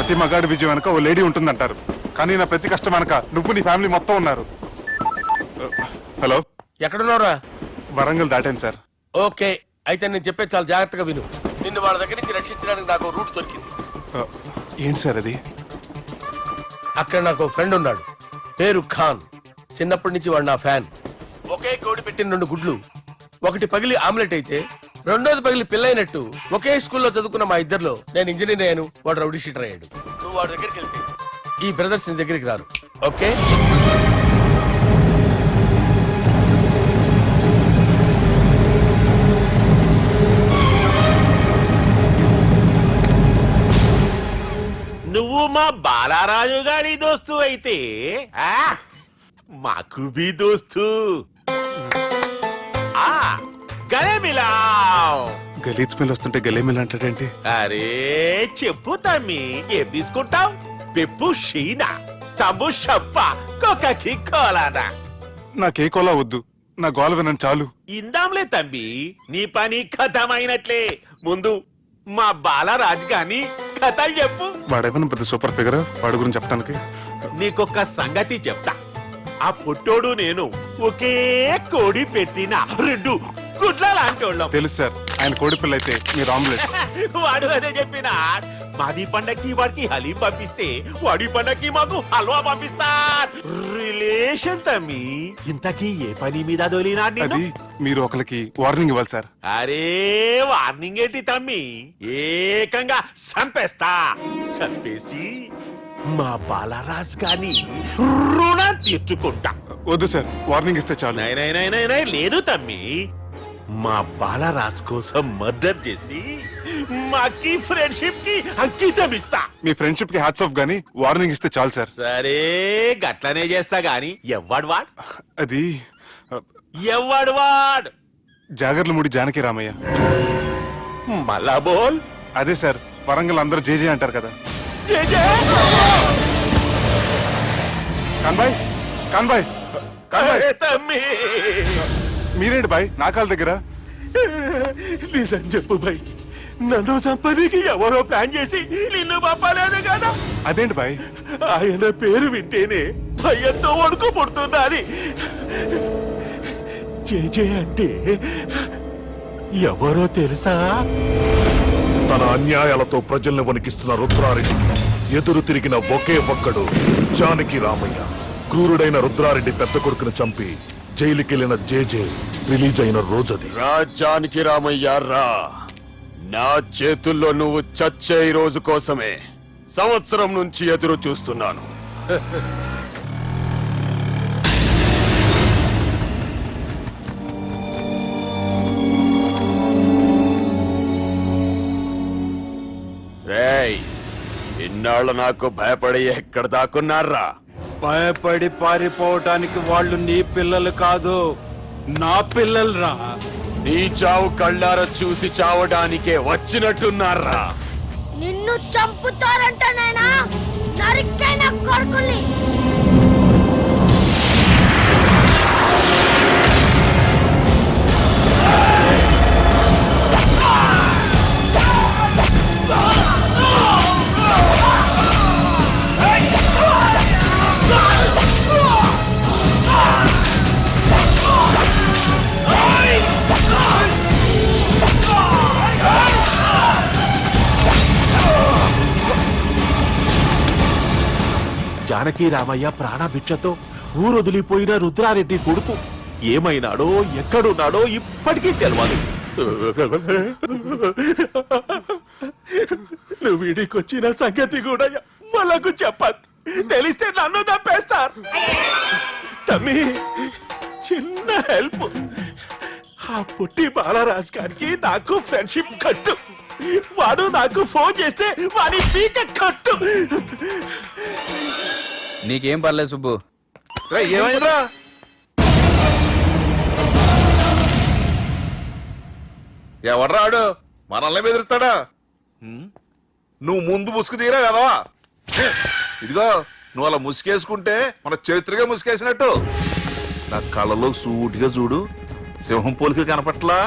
ప్రతి మగాడి విజయం వెనక ఓ లేడీ ఉంటుందంటారు, కానీ నా ప్రతి కష్టం వెనక నువ్వు నీ ఫ్యామిలీ మొత్తం ఉన్నారు. హలో, ఎక్కడున్నారా? వరంగల్ దాటాను సార్. ఓకే, అయితే నేను చెప్పే చాలా జాగ్రత్తగా విను. నిన్ను వాళ్ళ దగ్గర నుంచి రక్షించడానికి నాకు రూట్ దొరికింది. ఏంటి సార్ అది? అక్కడ నాకు ఫ్రెండ్ ఉన్నాడు, పేరు ఖాన్. చిన్నప్పటి నుంచి వాడు నా ఫ్యాన్. ఒకే కోడి పెట్టిన 2 గుడ్లు, ఒకటి పగిలి ఆమ్లెట్ అయితే రెండోది పగిలి పిల్లైనట్టు ఒకే స్కూల్లో చదువుకున్న మా ఇద్దరిలో నేను ఇంజనీర్ అయ్యాను, వాడు రౌడీ షీటర్ అయ్యాడు. నువ్వు వాడి దగ్గరికి వెళ్తే ఈ బ్రదర్స్ నీ దగ్గరికి రారు. ఓకే? నువ్వు మా బాలారాజు గారి దోస్తు అయితే మాకు బి దోస్తు. గలే మిలావ్. గలీజ్ స్మెల్ వస్తుంటే గలేమిల్ అంటాడేంటి? అరే చెప్పు తమ్మి, ఏం తీసుకుంటావు? పెప్పు షీనా, తమ్ము షప్ప, కొకకి కోలానా? నాకే కోలా వద్దు, నా గోల వినను చాలు. ఇందాంలే తమ్మి, నీ పని ఖతమైనట్లే. ముందు మా బాలరాజు గాని కథలు చెప్పు. వాడేమన్నా పెద్ద సూపర్ ఫిగర్, వాడి గురించి చెప్పడానికి. నీకొక్క సంగతి చెప్తా. ఆ పుట్టోడు నేను ఒకే కోడి పెట్టిన 2 గుడ్ల లాంటోళ్ళం. తెలుసు సార్, ఆయన కోడి పిల్ల అయితే మీరు ఆమ్లెట్. వాడు అదే చెప్పిన. మాది పండక్కి వాడికి హలీం పంపిస్తే వాడి పండక్కి మాకు హల్వా పంపిస్తా. రిలేషన్ తమ్మి. ఇంతకీ ఏ పని మీద దొలినా? అది మీరు ఒకరికి వార్నింగ్ ఇవ్వాలి సార్. అరే వార్నింగ్ ఏంటి తమ్మి, ఏకంగా సంపేస్తా. సంపేసి మా బాలరాజ్ గాని రుణం తీర్చుకుంటా. వద్దు సార్, వార్నింగ్ ఇస్తే చాలు. నై లేదు తమ్మి, మా బాలరాజ్ కోసం మర్డర్ చేసి మాకి ఫ్రెండ్షిప్ కి అంకితం ఇస్తా. మీ ఫ్రెండ్షిప్ కి హ్యాట్స్ ఆఫ్ గానీ వార్నింగ్ ఇస్తే చాలు సార్. సరే గట్లనే చేస్తా గాని ఎవ్వడు వాడ్? అది ఎవ్వడు వాడ్? జాగర్లమూడి జానకి రామయ్య. మళ్ళా బోల్. అదే సార్, వరంగల్ అందరూ జేజే అంటారు కదా. కాన్బాయ్, కాన్బాయ్, కాన్బాయ్. తమ్మి మీరేంటి బాయ్ నా కాళ్ళ దగ్గర? నిజం చెప్పు బాయ్, నన్ను సంపదికి ఎవరో ప్లాన్ చేసి నిన్ను పంపలేదు కదా? అదేంటి బాయ్? ఆయన పేరు వింటేనే భయంతో వణుకు పుడుతున్నది. జేజే అంటే ఎవరో తెలుసా? తన అన్యాయాలతో ప్రజల్ని వణికిస్తున్న రుద్రారెడ్డికి ఎదురు తిరిగిన ఒకే ఒక్కడు జానకి రామయ్య. క్రూరుడైన రుద్రారెడ్డి పెద్ద కొడుకును చంపి జైలుకెళ్లిన జేజే రిలీజ్ అయిన రోజది. రాజానికి రామయ్య రా, నా చేతుల్లో నువ్వు చచ్చే రోజు కోసమే సంవత్సరం నుంచి ఎదురు చూస్తున్నాను. రేయ్, ఇన్నాళ్ళు నాకు భయపడి ఎక్కడ దాక్కున్నారా? భయపడి పారిపోవటానికి వాళ్ళు నీ పిల్లలు కాదు, నా పిల్లలు రా. నీ చావు కళ్ళార చూసి చావడానికే వచ్చినట్టున్నారా? నిన్ను చంపుతారంటనేనా? నరికైన కొడుకుల్ని. జానకి రామయ్య ప్రాణభిక్షతో ఊరొదిలిపోయిన రుద్రారెడ్డి కొడుకు ఏమైనాడో ఎక్కడున్నాడో ఇప్పటికీ తెలియదు. నువ్వు వీడికొచ్చిన సంగతి కూడా వాళ్ళకు చెప్పదు. తెలిస్తే నన్ను తప్పేస్తారు. తమ్మి చిన్న హెల్ప్, ఆ పుట్టి బాలరాజ్ గారికి నాకు ఫ్రెండ్షిప్ కట్టు. వాడు నాకు ఫోన్ చేస్తే వాడి చీక కట్టు. నీకేం పర్లేదు సుబ్బు. ఏమైందిరా? ఎవర్రాడు మనల్ని బెదిరిస్తాడా? నువ్వు ముందు ముసుగు తీరా కదవా? ఇదిగో నువ్వు అలా ముసుకేసుకుంటే మన చరిత్రగా ముసుకేసినట్టు. నా కళ్ళలో సూటిగా చూడు, సింహం పోలిక కనపట్లా?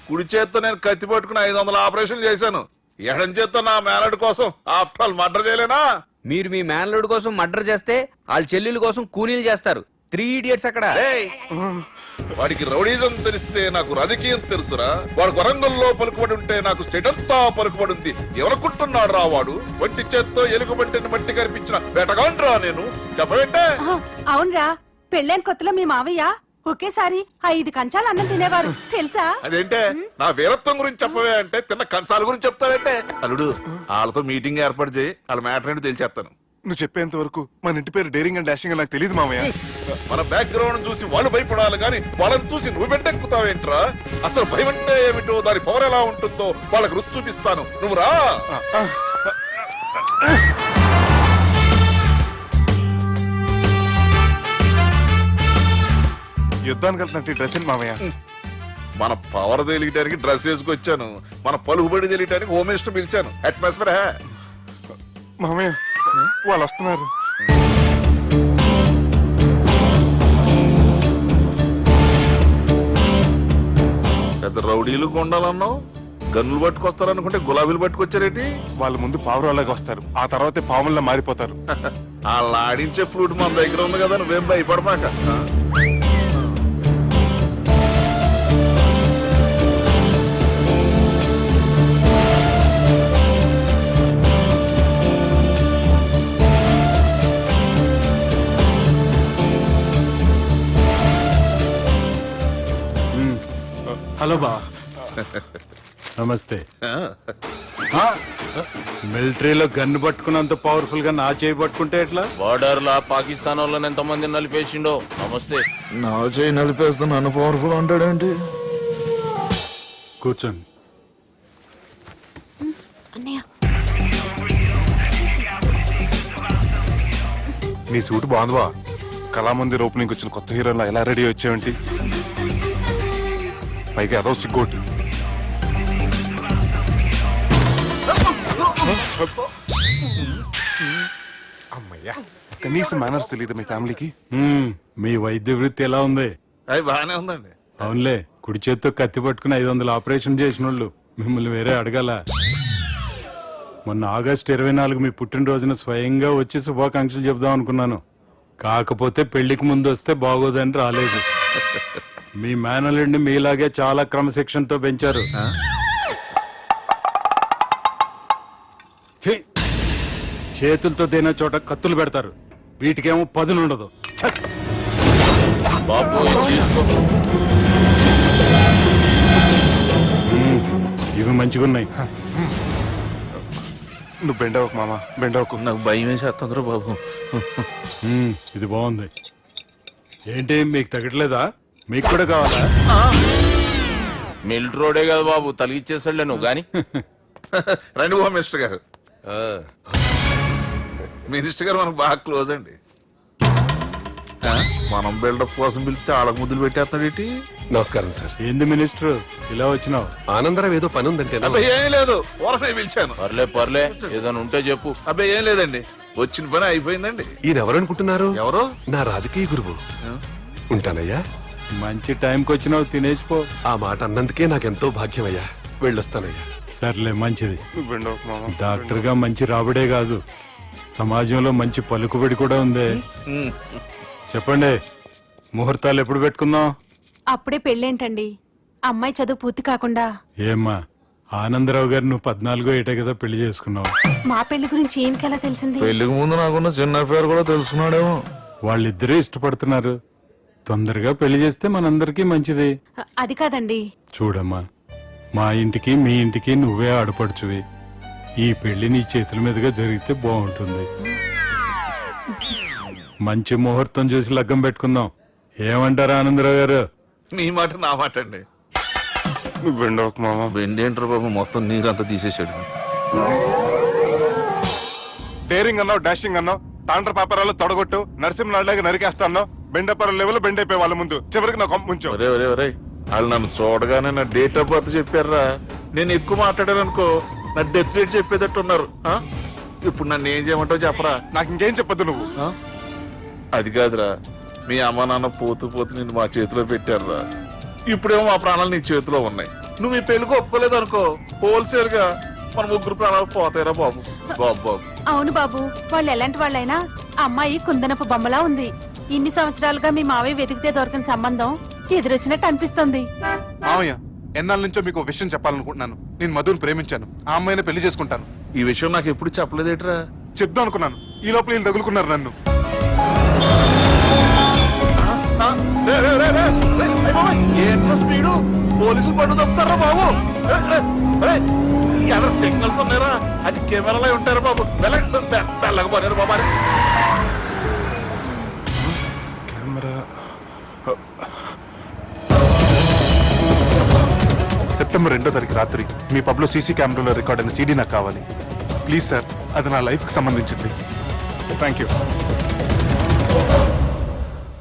కుడి చేత్తో నేను కత్తి పట్టుకుని 500 ఆపరేషన్ చేశాను. ఎడం చేత్తో నా మేనడు కోసం ఆఫ్టర్ ఆల్ మర్డర్ చేయలేనా? మీరు మీ మేనల్లుడి కోసం మర్డర్ చేస్తే వాళ్ళ చెల్లెల కోసం కూనీలు చేస్తారు. 3 ఇడియట్స్ అక్కడ. ఏయ్! వాడికి రౌడీజం తెలిస్తే నాకు రాజకీయం తెలుసురా. వాడు వరంగల్లో పలుకుబడి ఉంటే నాకు స్టేట్ అంతా పలుకుబడి ఉంది. ఎవరనుకుంటున్నాడు రా వాడు? వంటి చేత్తో ఎలుగుబంటిని మట్టి కనిపించిన వేటగాండ్రా నేను. చెప్పబెట్టే అవునరా, పెళ్ళైన కొత్తలో మీ మావయ్య ఒకేసారి 5 కంచాలు అన్నం తినేవారు తెలుసా? అదేంటే నా వీరత్వం గురించి చెప్పవే అంటే తిన్న కంచాల గురించి చెప్తావేంటే? అల్లుడు వాళ్ళతో మీటింగ్ ఏర్పాటు చేయి, వాళ్ళ మ్యాటర్ ఏంటో తెలిసేస్తాను. నువ్వు చెప్పేంత వరకు మన ఇంటి పేరు డేరింగ్ అండ్ డాషింగ్ నాకు తెలియదు మామయ్య. మన బ్యాక్గ్రౌండ్ చూసి వాళ్ళు భయపడాలి కానీ వాళ్ళని చూసి నువ్వు బిడ్డెక్కుతావేంట్రా? అసలు భయం అంటే ఏమిటో, దాని పవర్ ఎలా ఉంటుందో వాళ్ళకి రుచి చూపిస్తాను. నువ్వు రా. యుద్ధానికి వెళ్తున్నట్టు డ్రెస్ ఏంటి మామయ్య? మన పవర్ తెలియటానికి డ్రెస్ వేసుకొచ్చాను, మన పలుకుబడి తెలియటానికి హోమ్ మినిస్టర్ పిలిచాను. అట్మాస్ఫియర్ మామయ్య వాళ్ళు వస్తున్నారు. పెద్ద రౌడీలు కొండాలన్నావు, గన్నులు పట్టుకొస్తారనుకుంటే గులాబీలు పట్టుకొచ్చారేంటి? వాళ్ళ ముందు పావురాలాగా వస్తారు, ఆ తర్వాతే పాముల్లా మారిపోతారు. వాళ్ళు ఆడించే ఫ్లూట్ మన దగ్గర ఉంది కదా, నువ్వేం భయపడమాక. హలో బా, నమస్తే. మిలిటరీలో గన్ను పట్టుకున్నంత పవర్ఫుల్ గా నా చేయి పట్టుకుంటే ఎట్లా? బార్డర్ లా పాకిస్తాన్ వాళ్ళని ఎంతమంది నలిపేసిండో. నమస్తే. నా చేయి నలిపేస్తా నన్ను పవర్ఫుల్ అంటాడేంటి? కూర్చోండి. అన్నయ్య నీ సూట్ బాగుందివా. కళామందిర్ ఓపెనింగ్ వచ్చిన కొత్త హీరోలా ఎలా రెడీ వచ్చావేంటి? పైగా అదో సిగ్గోటి. అమ్మయ్యా, కనీసం మేనర్స్ తెలియదు మీ ఫ్యామిలీకి. మీ వైద్య వృత్తి ఎలా ఉంది? అది బాగానే ఉందండి. అవునులే, కుడి చేత్తో కత్తి పట్టుకుని 500 ఆపరేషన్ చేసిన వాళ్ళు మిమ్మల్ని వేరే అడగాల. మొన్న ఆగస్టు 24 మీ పుట్టినరోజున స్వయంగా వచ్చి శుభాకాంక్షలు చెబుదాం అనుకున్నాను. కాకపోతే పెళ్లికి ముందు వస్తే బాగోదని రాలేదు. మీ మేనల్లుడిని మీలాగే చాలా క్రమశిక్షణతో పెంచారు. ఛీ! చేతులతో దేనా చోట కత్తులు పెడతారు, వీటికేమో పదునుండదు. ఛ! బాబు తీసుకో. ఇవి మంచిగున్నాయి. నువ్వు బెండవకు మామ, బెండవకు. నాకు భయం వేసేస్తుందిరా బాబు. ఇది బాగుంది. ఏంటి మీకు తగ్గట్లేదా? మీకు కూడా కావాలా? మిలిటరీ రోడే కదా బాబు, తలిగిచ్చేసాడులే నువ్వు గాని. రండి హోమ్ మినిస్టర్ గారు. మినిస్టర్ గారు మనకు బాగా క్లోజ్ అండి. మనం బిల్డప్ కోసం పిలిస్తే ఆళ్ళకు ముద్దులు పెట్టేస్తాడు ఏంటి? నమస్కారం సార్. ఏంది మినిస్టర్ ఇలా వచ్చినావు? ఆనందరావు ఏదో పని ఉందంటే అబ్బాయి ఏం లేదు, ఊరనే పిలిచాను. పర్లే ఏదైనా ఉంటే చెప్పు. అబ్బాయి ఏం లేదండి, వచ్చిన పని అయిపోయిందండి. ఈయన ఎవరు అనుకుంటున్నారు? ఎవరు? నా రాజకీయ గురువు. ఉంటానయ్యా. మంచి టైంకి వచ్చినావు, తినేసిపో. ఆ మాట అన్నందుకే నాకెంతో భాగ్యమయ్యా. వెళ్ళొస్తానయ్యా. సర్లే, మంచిది. నువ్వు బెండవకు మామ. డాక్టర్ గా మంచి రాబడే కాదు, సమాజంలో మంచి పలుకుబడి కూడా ఉంది. చెప్పండి, ముహూర్తాలు ఎప్పుడు పెట్టుకుందాం? అప్పుడే పెళ్ళేంటండి, అమ్మాయి చదువు పూర్తి కాకుండా. ఏమ్మా, ఆనందరావు గారు నువ్వు 14 ఏటే కదా పెళ్లి చేసుకున్నావు. మా పెళ్లి గురించి ఈయనకెలా తెలిసింది? పెళ్లికి ముందు నాకున్న చిన్న పేరు కూడా తెలుసుకున్నాడేమో. వాళ్ళిద్దరే ఇష్టపడుతున్నారు. తొందరగా పెళ్లి చేస్తే మనందరికీ మంచిది. అది కాదండి. చూడమ్మా, మా ఇంటికి మీ ఇంటికి నువ్వే ఆడపడుచువి. ఈ పెళ్లి నీ చేతుల మీదుగా జరిగితే బాగుంటుంది. మంచి ముహూర్తం చూసి లగ్గం పెట్టుకుందాం. ఏమంటారా ఆనందరావు గారు? నీ మాట నా మాట అండి. నువ్వు బెండవకు మామ. బెండేంటర్ బాబు మొత్తం నీరంతా తీసేసాడు. డేరింగ్ అన్నావు, డాషింగ్ అన్నావు, తాండ్ర పాపరాలు తొడగొట్టు, నరసింహలాగా నరికేస్తా అన్నావు. బెండపర లెవెల్ బెండ్ అయిపోయి వాళ్ళ ముందు చివరికి నా కొంప ముంచావు. ఒరే ఒరే ఒరే, వాళ్ళు నన్ను చూడగానే నా డేట్ ఆఫ్ బర్త్ చెప్పారా? నేను ఎక్కువ మాట్లాడాను అనుకో, నా డెత్ రేట్ చెప్పేటట్టు ఉన్నారు. ఇప్పుడు నన్ను ఏం చేయమంటావు చెప్పరా? నాకు ఇంకేం చెప్పొద్దు నువ్వు. అది కాదురా, మీ అమ్మ నాన్న పోతూ పోతూ నిన్ను మా చేతిలో పెట్టారురా. ఇప్పుడేమో మా ప్రాణాలు నీ చేతిలో ఉన్నాయి. నువ్వు ఈ పెళ్లికి ఒప్పుకోలేదు అనుకో, హోల్సేల్ గా మన ముగ్గురు ప్రాణాలు పోతాయిరా బాబు. బాబు బాబు అవును బాబు, వాళ్ళు ఎలాంటి వాళ్ళైనా అమ్మాయి కుందనపు బొమ్మలా ఉంది. ఇన్ని సంవత్సరాలుగా మీ మావయ్య వెతికితే దొరకని సంబంధం ఎదురొచ్చినట్టు అనిపిస్తుంది. మామయ్య, ఎన్నాళ్ళ నుంచో మీకు ఒక విషయం చెప్పాలనుకుంటున్నాను. నేను మధుని ప్రేమించాను. ఆ అమ్మాయిని పెళ్లి చేసుకుంటాను. ఈ విషయం నాకు ఎప్పుడు చెప్పలేదేట్రా? చెప్దాం అనుకున్నాను. ఈ లోపల వీళ్ళు తగులుకున్నారు నన్ను. ఏంట్రా స్పీడు? పోలీసులు పట్టు తప్పుతారా బాబు? ఎవరు సిగ్నల్స్ ఉన్నారా? అది కెమెరాలో ఉంటారా బాబు? వెళ్ళకపోయారు బాబా. కెమెరా సెప్టెంబర్ 2వ తారీఖు రాత్రి మీ పబ్లో సీసీ కెమెరాలో రికార్డ్ అయిన సీడీ నాకు కావాలి. ప్లీజ్ సార్, అది నా లైఫ్కి సంబంధించింది. Thank you.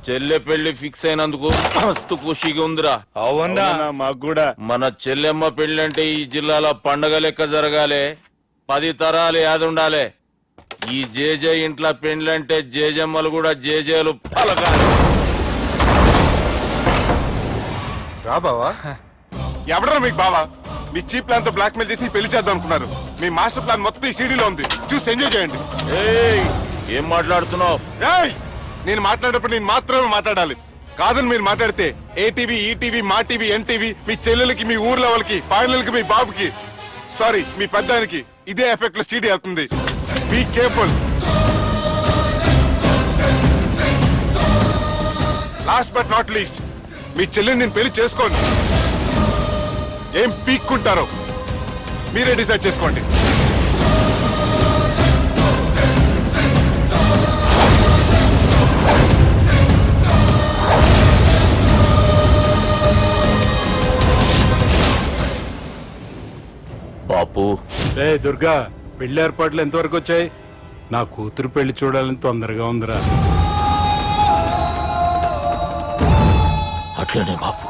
చెల్లె పెళ్లి ఫిక్స్ అయినందుకు మస్తు ఖుషిగా ఉందిరా. అవునా? మాకు కూడా. మన చెల్లెమ్మ పెళ్లి అంటే ఈ జిల్లాలో పండగ లెక్క జరగాలి. 10 తరాలు యాదుండాలి. ఈ జేజే ఇంట్లో పెండ్లంటే జేజమ్మలు కూడా జేజేలు పలకాలి. రా బావా. ఎవడరా మీకు బావా? మీ చీప్ ప్లాన్ తో బ్లాక్ మెయిల్ చేసి పెళ్లి చేద్దాం అనుకున్నారు. మీ మాస్టర్ ప్లాన్ మొత్తం ఈ సీడీలో ఉంది. చూసి ఎంజాయ్ చేయండి. ఏయ్, ఏం మాట్లాడుతున్నావు? ఏయ్, నేను మాట్లాడేటప్పుడు నేను మాత్రమే మాట్లాడాలి. కాదని మీరు మాట్లాడితే ఏటీవీ, ఈటీవీ, మా టీవీ, ఎన్టీవీ, మీ చెల్లెలకి, మీ ఊర్లో వాళ్ళకి, ఫైనల్కి మీ బాబుకి, సారీ మీ పెద్దానికి ఇదే ఎఫెక్ట్ లో సీడీ అవుతుంది. Be careful. Last but not least, మీ చెల్లెని నేను పెళ్లి చేసుకోండి. ఏం పీక్కుంటారో మీరే డిసైడ్ చేసుకోండి. బాపు, ఏ దుర్గా, పెళ్లి ఏర్పాట్లు ఎంతవరకు వచ్చాయి? నా కూతురు పెళ్లి చూడాలని తొందరగా ఉందిరా. అట్లనే బాపు.